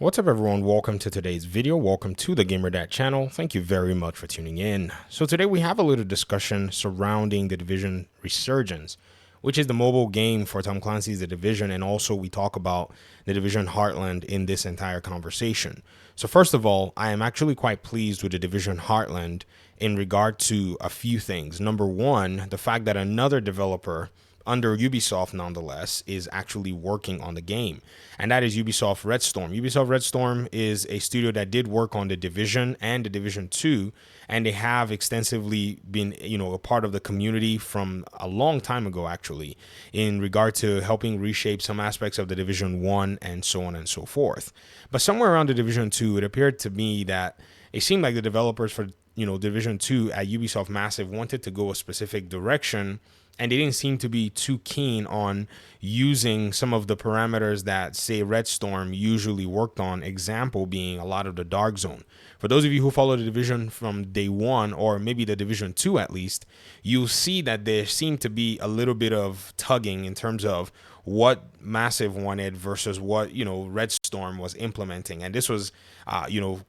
What's up everyone, welcome to today's video, welcome to the GamerDad channel. Thank you very much for tuning in. So today we have a little discussion surrounding The Division Resurgence, which is the mobile game for Tom Clancy's The Division, and also we talk about The Division Heartland in this entire conversation. So first of all, I am actually quite pleased with The Division Heartland in regard to a few things. Number one, the fact that another developer under Ubisoft nonetheless is actually working on the game, and that is Ubisoft Red Storm. Ubisoft Red Storm is a studio that did work on The Division and The Division 2, and they have extensively been, a part of the community from a long time ago actually, in regard to helping reshape some aspects of The Division 1 and so on and so forth. But somewhere around The Division 2, it appeared to me that it seemed like the developers for Division 2 at Ubisoft Massive wanted to go a specific direction, and they didn't seem to be too keen on using some of the parameters that, say, Red Storm usually worked on, example being a lot of the Dark Zone. For those of you who follow The Division from day one, or maybe The Division 2 at least, you'll see that there seemed to be a little bit of tugging in terms of what Massive wanted versus what Red Storm was implementing, and this was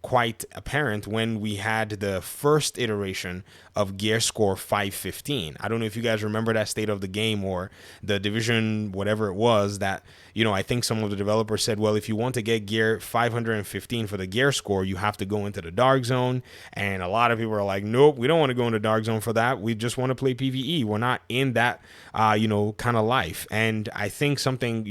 quite apparent when we had the first iteration of Gear Score 515. I don't know if you guys remember that state of the game, or the Division whatever it was that I think some of the developers said, well, if you want to get Gear 515 for the Gear Score, you have to go into the Dark Zone, and a lot of people are like, nope, we don't want to go into Dark Zone for that. We just want to play PvE. We're not in that kind of life. And I think something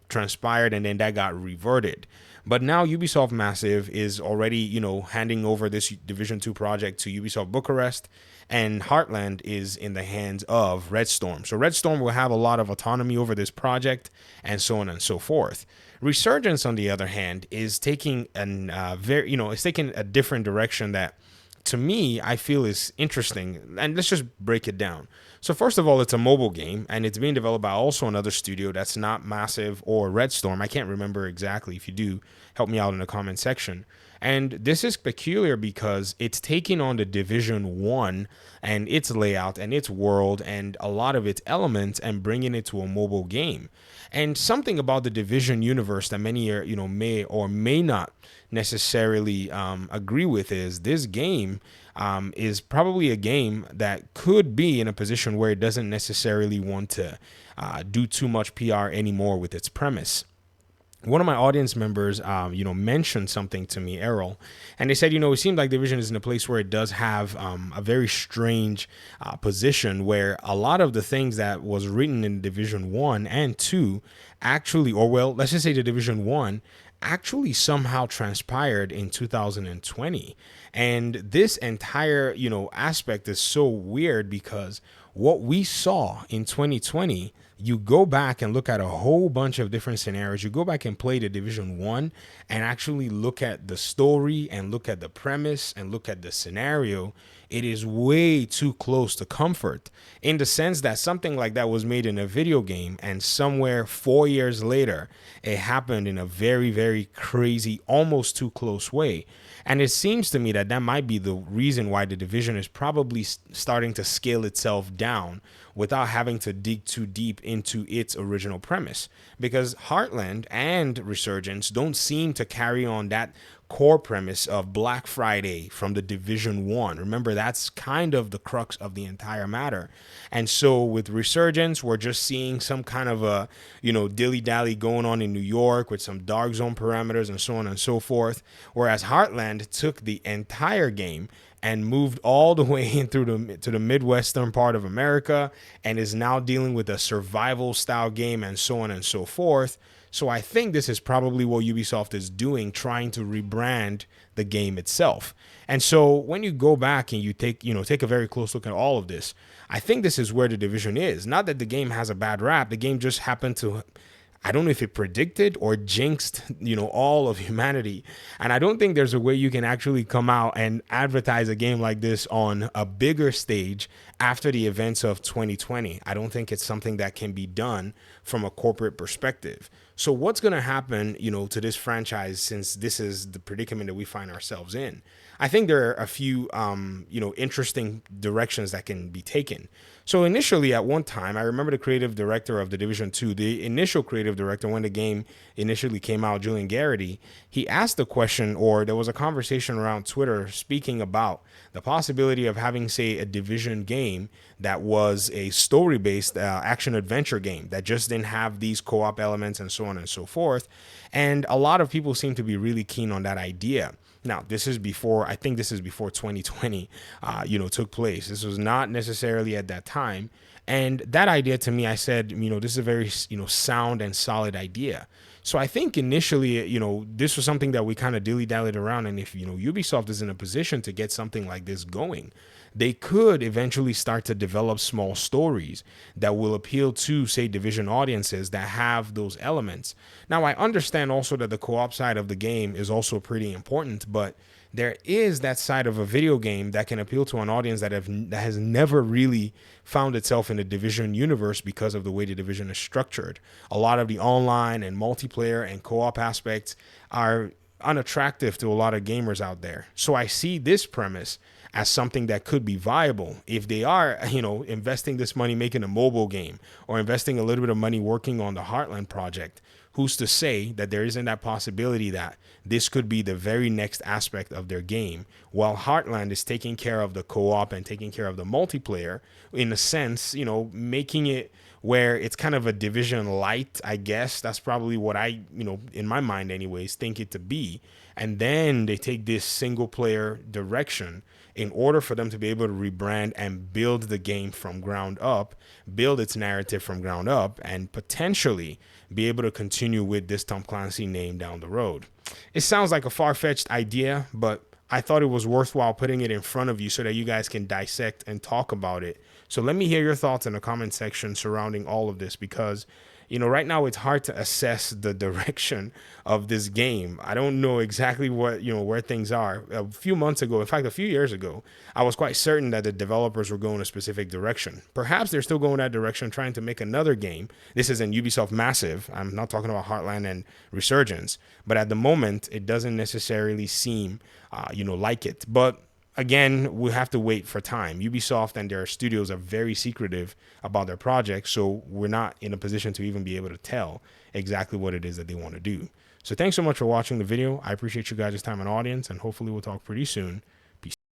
transpired, and then that got reverted. But now Ubisoft Massive is already, handing over this Division 2 project to Ubisoft Bucharest, and Heartland is in the hands of Red Storm. So Red Storm will have a lot of autonomy over this project, and so on and so forth. Resurgence, on the other hand, is taking it's taking a different direction that, to me, I feel is interesting. And let's just break it down. So first of all, it's a mobile game, and it's being developed by also another studio that's not Massive or Red Storm. I can't remember exactly. If you do, help me out in the comment section. And this is peculiar because it's taking on the Division 1 and its layout and its world and a lot of its elements and bringing it to a mobile game. And something about the Division universe that many may or may not necessarily agree with is this game is probably a game that could be in a position where it doesn't necessarily want to do too much PR anymore with its premise. One of my audience members, mentioned something to me, Errol, and they said, it seemed like Division is in a place where it does have a very strange position where a lot of the things that was written in Division 1 and 2 actually, or well, let's just say the Division 1 actually somehow transpired in 2020. And this entire, aspect is so weird because what we saw in 2020, you go back and look at a whole bunch of different scenarios. You go back and play the Division 1 and actually look at the story and look at the premise and look at the scenario. It is way too close to comfort, in the sense that something like that was made in a video game, and somewhere 4 years later, it happened in a very, very crazy, almost too close way. And it seems to me that that might be the reason why the Division is probably starting to scale itself down without having to dig too deep into its original premise, because Heartland and Resurgence don't seem to carry on that core premise of Black Friday from the Division 1. Remember, that's kind of the crux of the entire matter. And so with Resurgence, we're just seeing some kind of a, dilly-dally going on in New York with some Dark Zone parameters and so on and so forth. Whereas Heartland took the entire game and moved all the way in to the Midwestern part of America, and is now dealing with a survival style game and so on and so forth. So I think this is probably what Ubisoft is doing, trying to rebrand the game itself. And so when you go back and you take a very close look at all of this, I think this is where the Division is. Not that the game has a bad rap. The game just happened to, I don't know if it predicted or jinxed, all of humanity. And I don't think there's a way you can actually come out and advertise a game like this on a bigger stage after the events of 2020. I don't think it's something that can be done from a corporate perspective. So what's going to happen, to this franchise, since this is the predicament that we find ourselves in? I think there are a few, interesting directions that can be taken. So initially, at one time, I remember the creative director of The Division 2, the initial creative director when the game initially came out, Julian Garrity, he asked the question, or there was a conversation around Twitter speaking about the possibility of having, say, a Division game that was a story-based action-adventure game that just didn't have these co-op elements and so on and so forth. And a lot of people seem to be really keen on that idea. Now, I think this is before 2020, took place. This was not necessarily at that time. And that idea, to me, I said, this is a very, sound and solid idea. So I think initially, this was something that we kind of dilly-dallied around. And if, Ubisoft is in a position to get something like this going, they could eventually start to develop small stories that will appeal to, say, Division audiences that have those elements. Now, I understand also that the co-op side of the game is also pretty important, but there is that side of a video game that can appeal to an audience that has never really found itself in the Division universe because of the way the Division is structured. A lot of the online and multiplayer and co-op aspects are unattractive to a lot of gamers out there. So I see this premise as something that could be viable if they are, investing this money making a mobile game or investing a little bit of money working on the Heartland project. Who's to say that there isn't that possibility that this could be the very next aspect of their game, while Heartland is taking care of the co-op and taking care of the multiplayer, in a sense, making it where it's kind of a Division light, I guess. That's probably what I, in my mind anyways, think it to be. And then they take this single player direction in order for them to be able to rebrand and build the game from ground up, build its narrative from ground up, and potentially be able to continue with this Tom Clancy name down the road. It sounds like a far-fetched idea, but I thought it was worthwhile putting it in front of you so that you guys can dissect and talk about it. So let me hear your thoughts in the comment section surrounding all of this, because right now it's hard to assess the direction of this game. I don't know exactly what, where things are. A few months ago, in fact, a few years ago, I was quite certain that the developers were going a specific direction. Perhaps they're still going that direction, trying to make another game. This is in Ubisoft Massive. I'm not talking about Heartland and Resurgence, but at the moment, it doesn't necessarily seem, like it. But again, we have to wait for time. Ubisoft and their studios are very secretive about their projects, so we're not in a position to even be able to tell exactly what it is that they want to do. So thanks so much for watching the video. I appreciate you guys' time and audience, and hopefully we'll talk pretty soon.